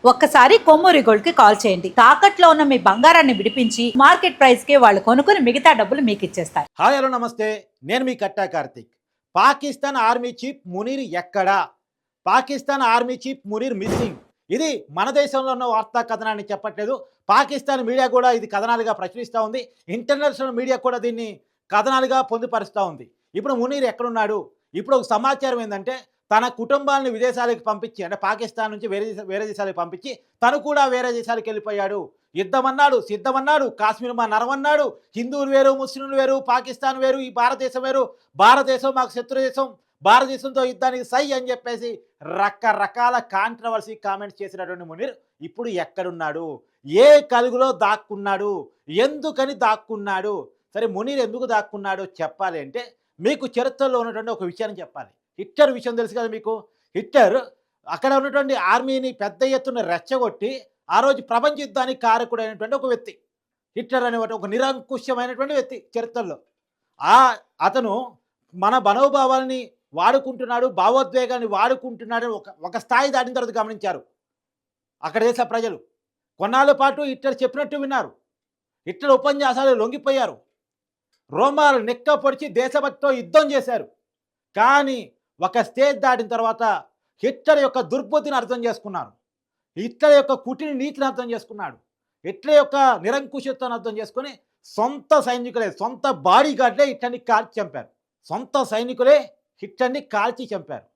ఒక్కసారి కొమ్మూరి గోల్డ్ కి కాల్ చేయండి. తాకట్లో ఉన్న మీ బంగారాన్ని విడిపించి మార్కెట్ ప్రైస్ కి వాళ్ళు కొనుక్కుని మిగతా డబ్బులు మీకు ఇచ్చేస్తారు. హాయ్ హలో నమస్తే, నేను మీ కట్టా కార్తిక్. పాకిస్తాన్ ఆర్మీ చీఫ్ మునీర్ ఎక్కడా? Pakistan army chief Munir missing. ఇది మన దేశంలో ఉన్న వార్తా కథనాన్ని చెప్పట్లేదు. పాకిస్తాన్ మీడియా కూడా ఇది కథనాలుగా ప్రచురిస్తూ ఉంది. ఇంటర్నేషనల్ మీడియా కూడా దీన్ని కథనాలుగా పొందుపరుస్తూ ఉంది. ఇప్పుడు మునీర్ ఎక్కడున్నాడు? ఇప్పుడు ఒక సమాచారం ఏంటంటే, తన కుటుంబాన్ని విదేశాలకు పంపించి, అంటే పాకిస్తాన్ నుంచి వేరే దేశాలకు పంపించి తను కూడా వేరే దేశాలకు వెళ్ళిపోయాడు. యుద్ధమన్నాడు, సిద్ధమన్నాడు, కాశ్మీర్ మా నరమన్నాడు, హిందువులు వేరు, ముస్లింలు వేరు, పాకిస్తాన్ వేరు, ఈ భారతదేశం వేరు, భారతదేశం మాకు శత్రు దేశం, భారతదేశంతో యుద్ధానికి సై అని చెప్పేసి రకరకాల కాంట్రవర్సీ కామెంట్స్ చేసినటువంటి మునీర్ ఇప్పుడు ఎక్కడున్నాడు? ఏ కలుగులో దాక్కున్నాడు? ఎందుకని దాక్కున్నాడు? సరే, మునీర్ ఎందుకు దాక్కున్నాడో చెప్పాలి అంటే మీకు చరిత్రలో ఉన్నటువంటి ఒక విషయాన్ని చెప్పాలి. హిట్లర్ విషయం తెలుసు కదా మీకు. హిట్లర్ అక్కడ ఉన్నటువంటి ఆర్మీని పెద్ద ఎత్తున రెచ్చగొట్టి ఆ రోజు ప్రపంచ యుద్ధానికి కారకుడైనటువంటి ఒక వ్యక్తి. హిట్లర్ అనేటువంటి ఒక నిరంకుశమైనటువంటి వ్యక్తి చరిత్రలో. అతను మన మనోభావాలని వాడుకుంటున్నాడు, భావోద్వేగాన్ని వాడుకుంటున్నాడు ఒక స్థాయి దాటిన తర్వాత గమనించారు అక్కడ దేశ ప్రజలు. కొన్నాళ్ళ పాటు హిట్లర్ చెప్పినట్టు విన్నారు. హిట్లర్ ఉపన్యాసాలు లొంగిపోయారు. రోమాలు నిక్క పొడిచి దేశభక్తితో యుద్ధం చేశారు. కానీ ఒక స్టేజ్ దాటిన తర్వాత హిట్లర్ యొక్క దుర్బుద్ధిని అర్థం చేసుకున్నారు. హిట్లర్ యొక్క కుటిని నీతిని అర్థం చేసుకున్నాడు. హిట్లర్ యొక్క నిరంకుశత్వాన్ని అర్థం చేసుకుని సొంత సైనికులే, సొంత బాడీ గార్డ్లే హిట్లర్ని కాల్చి చంపారు. సొంత సైనికులే హిట్లర్ని కాల్చి చంపారు.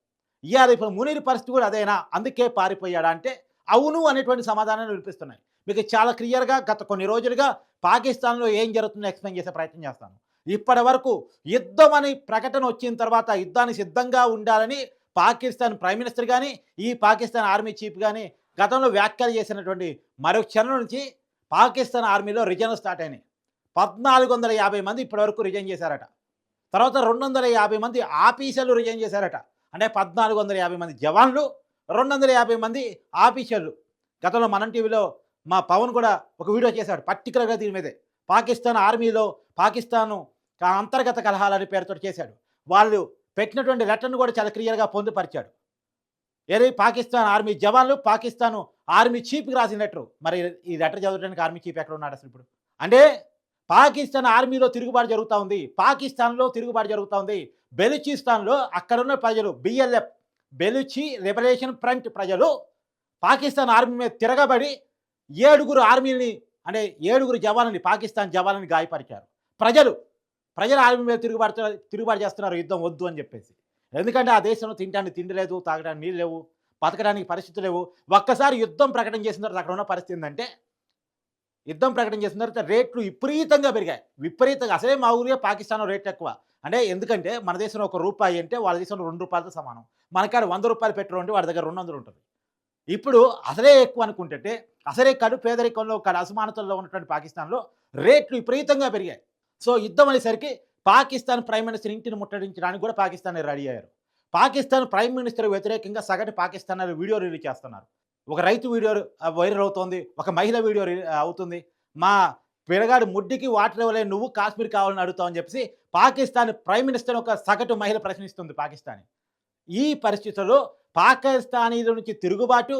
ఇవాళ ఇప్పుడు మునీర్ పరిస్థితి కూడా అదేనా? అందుకే పారిపోయాడా అంటే అవును అనేటువంటి సమాధానాలు వినిపిస్తున్నాయి. మీకు చాలా క్లియర్గా గత కొన్ని రోజులుగా పాకిస్తాన్లో ఏం జరుగుతుందో ఎక్స్ప్లెయిన్ చేసే ప్రయత్నం చేస్తాను. ఇప్పటి వరకు యుద్ధం అని ప్రకటన వచ్చిన తర్వాత యుద్ధానికి సిద్ధంగా ఉండాలని పాకిస్తాన్ ప్రైమ్ మినిస్టర్ కానీ, ఈ పాకిస్తాన్ ఆర్మీ చీఫ్ కానీ గతంలో వ్యాఖ్యలు చేసినటువంటి మరొక క్షణం నుంచి పాకిస్తాన్ ఆర్మీలో రిజైన్ స్టార్ట్ అయినాయి. 1450 మంది ఇప్పటివరకు రిజైన్ చేశారట. తర్వాత 250 మంది ఆఫీసర్లు రిజైన్ చేశారట. అంటే 1450 మంది జవాన్లు, 250 మంది ఆఫీసర్లు. గతంలో మనం టీవీలో మా పవన్ కూడా ఒక వీడియో చేశాడు పర్టికులర్గా దీని మీదే. పాకిస్తాన్ ఆర్మీలో పాకిస్తాను అంతర్గత కలహాలని పేరుతో చేశాడు. వాళ్ళు పెట్టినటువంటి లెటర్ను కూడా చాలా క్లియర్గా పొందుపరిచాడు. ఏది పాకిస్తాన్ ఆర్మీ జవాన్లు పాకిస్తాన్ ఆర్మీ చీఫ్కి రాసిన లెటరు. మరి ఈ లెటర్ చదవడానికి ఆర్మీ చీఫ్ ఎక్కడ ఉన్నాడు అసలు ఇప్పుడు? అంటే పాకిస్తాన్ ఆర్మీలో తిరుగుబాటు జరుగుతూ ఉంది, పాకిస్తాన్లో తిరుగుబాటు జరుగుతూ ఉంది. బెలూచిస్తాన్లో అక్కడున్న ప్రజలు బిఎల్ఎఫ్, బెలూచి లిబరేషన్ ఫ్రంట్ ప్రజలు పాకిస్తాన్ ఆర్మీ మీద తిరగబడి 7 ఆర్మీని, అంటే 7 జవాన్లని, పాకిస్తాన్ జవాన్లని గాయపరిచారు. ప్రజలు ఆర్మీ మీద తిరుగుబాటు చేస్తున్నారు యుద్ధం వద్దు అని చెప్పేసి. ఎందుకంటే ఆ దేశంలో తినడానికి తిండి లేదు, తాగడానికి నీళ్ళు లేవు, బతకడానికి పరిస్థితులు లేవు. ఒక్కసారి యుద్ధం ప్రకటన చేసిన తర్వాత అక్కడ ఉన్న పరిస్థితి ఏంటంటే, యుద్ధం ప్రకటన చేసిన తర్వాత రేట్లు విపరీతంగా పెరిగాయి. విపరీతంగా. అసలే మా ఊరిలో పాకిస్తాన్లో రేట్లు ఎక్కువ. అంటే ఎందుకంటే మన దేశంలో ₹1 అంటే వాళ్ళ దేశంలో ₹2తో సమానం. మనకాడ ₹100 పెట్రోల్ ఉంటే వాడి దగ్గర 200 ఉంటుంది. ఇప్పుడు అసలే ఎక్కువ అనుకుంటే, అసలే కడు పేదరికంలో అసమానతల్లో ఉన్నటువంటి పాకిస్తాన్లో రేట్లు విపరీతంగా పెరిగాయి. సో యుద్ధం అనేసరికి పాకిస్తాన్ ప్రైమ్ మినిస్టర్ ఇంటిని ముట్టడించడానికి కూడా పాకిస్తాన్ రెడీ అయ్యారు. పాకిస్తాన్ ప్రైమ్ మినిస్టర్ వ్యతిరేకంగా సగటు పాకిస్తాన్ వీడియో రిలీజ్ చేస్తున్నారు. ఒక రైతు వీడియో వైరల్ అవుతోంది, ఒక మహిళ వీడియో అవుతుంది. మా పిల్లగాడు ముడ్డికి వాటర్ ఇవ్వలే, నువ్వు కాశ్మీర్ కావాలని అడుగుతావు అని చెప్పేసి పాకిస్తాన్ ప్రైమ్ మినిస్టర్ ఒక సగటు మహిళ ప్రశ్నిస్తుంది పాకిస్తాన్. ఈ పరిస్థితుల్లో పాకిస్తానీల నుంచి తిరుగుబాటు,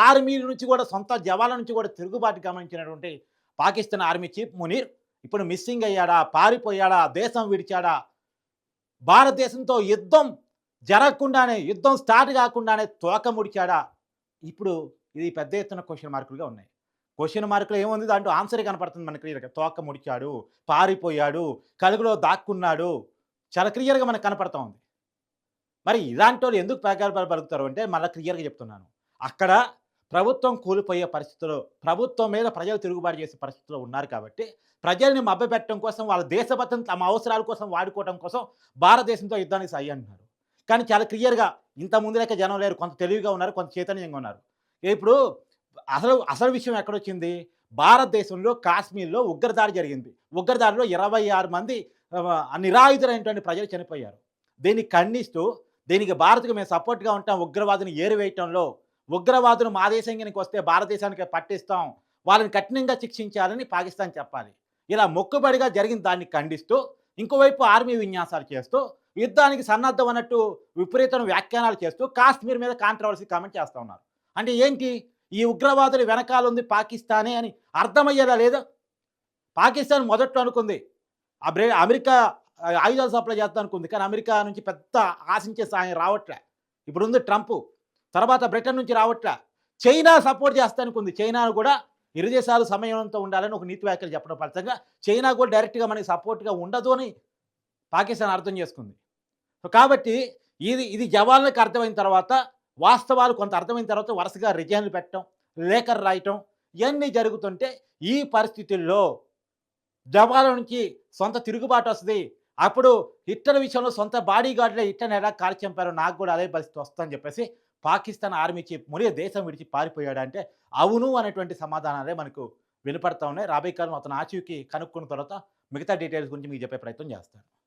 ఆర్మీల నుంచి కూడా, సొంత జవాన్ల నుంచి కూడా తిరుగుబాటు గమనించినటువంటి పాకిస్తాన్ ఆర్మీ చీఫ్ మునీర్ ఇప్పుడు మిస్సింగ్ అయ్యాడా? పారిపోయాడా? దేశం విడిచాడా? భారతదేశంతో యుద్ధం జరగకుండానే, యుద్ధం స్టార్ట్ కాకుండానే తోక ముడిచాడా? ఇప్పుడు ఇది పెద్ద ఎత్తున క్వశ్చన్ మార్కులుగా ఉన్నాయి. క్వశ్చన్ మార్కులు ఏముంది, దాంట్లో ఆన్సరే కనపడుతుంది మనకు క్లియర్గా. తోక ముడిచాడు, పారిపోయాడు, కలుగులో దాక్కున్నాడు, చాలా క్లియర్గా మనకు కనపడుతూ ఉంది. మరి ఇలాంటి వాళ్ళు ఎందుకు ప్రగల్భాలు పలుకుతారు అంటే మళ్ళీ క్లియర్గా చెప్తున్నాను. అక్కడ ప్రభుత్వం కూలిపోయే పరిస్థితుల్లో, ప్రభుత్వం మీద ప్రజలు తిరుగుబాటు చేసే పరిస్థితుల్లో ఉన్నారు కాబట్టి ప్రజల్ని మభ్యపెట్టడం కోసం, వాళ్ళ దేశభక్తిని తమ అవసరాల కోసం వాడుకోవడం కోసం భారతదేశంతో యుద్ధానికి సై అంటున్నారు. కానీ చాలా క్లియర్గా ఇంత ముందు లెక్క జనం లేరు. కొంత తెలివిగా ఉన్నారు, కొంత చైతన్యంగా ఉన్నారు. ఇప్పుడు అసలు విషయం ఎక్కడొచ్చింది? భారతదేశంలో కాశ్మీర్లో ఉగ్రదాడి జరిగింది. ఉగ్రదాడిలో 26 మంది నిరాయుధులైనటువంటి ప్రజలు చనిపోయారు. దీన్ని ఖండిస్తూ, దీనికి భారత్కు మేము సపోర్ట్గా ఉంటాం, ఉగ్రవాదుని ఏరివేయటంలో, ఉగ్రవాదులు మా దేశానికి వస్తే భారతదేశానికి పట్టిస్తాం, వాళ్ళని కఠినంగా శిక్షించాలని పాకిస్తాన్ చెప్పాలి. ఇలా మొక్కుబడిగా జరిగిన దాన్ని ఖండిస్తూ ఇంకోవైపు ఆర్మీ విన్యాసాలు చేస్తూ, యుద్ధానికి సన్నద్ధం అన్నట్టు విపరీతమైన వ్యాఖ్యానాలు చేస్తూ కాశ్మీర్ మీద కాంట్రవర్సీ కామెంట్ చేస్తూ ఉన్నారు. అంటే ఏంటి? ఈ ఉగ్రవాదుల వెనకాల ఉంది పాకిస్తానే అని అర్థమయ్యేలా లేదా? పాకిస్తాన్ మొదట్లో అనుకుంది అమెరికా ఆయుధాలు సప్లై చేద్దాం అనుకుంది. కానీ అమెరికా నుంచి పెద్ద ఆశించే సాయం రావట్లే. ఇప్పుడుంది ట్రంప్. తర్వాత బ్రిటన్ నుంచి రావట్లే. చైనా సపోర్ట్ చేస్తా అనుకుంది. చైనాను కూడా ఇరు దేశాలు సమన్వయంతో ఉండాలని ఒక నీతి వ్యాఖ్యలు చెప్పడం ఫలితంగా చైనా కూడా డైరెక్ట్‌గా మనకి సపోర్ట్‌గా ఉండదు అని పాకిస్తాన్ అర్థం చేసుకుంది. సో, కాబట్టి ఇది జవాన్లకు అర్థమైన తర్వాత, వాస్తవాలు కొంత అర్థమైన తర్వాత వరుసగా రిజైన్‌లు పెట్టడం, లేఖలు రాయటం ఇయన్నీ జరుగుతుంటే ఈ పరిస్థితుల్లో జవాన్ల నుంచి సొంత తిరుగుబాటు వస్తది. అప్పుడు హిట్లర్ విషయంలో సొంత బాడీ గార్డ్‌లే హిట్లర్‌ని ఎలా కాల్చి చంపారో నాకు కూడా అదే పరిస్థితి వస్తదని చెప్పేసి పాకిస్తాన్ ఆర్మీ చీఫ్ మునీర్ దేశం విడిచి పారిపోయాడా అంటే, అవును అనేటువంటి సమాధానాలే మనకు వినపడతా ఉన్నాయి. రాబోయే కాలంలో అతను ఆచూకీ కనుక్కున్న తర్వాత మిగతా డీటెయిల్స్ గురించి మీకు చెప్పే ప్రయత్నం చేస్తాను.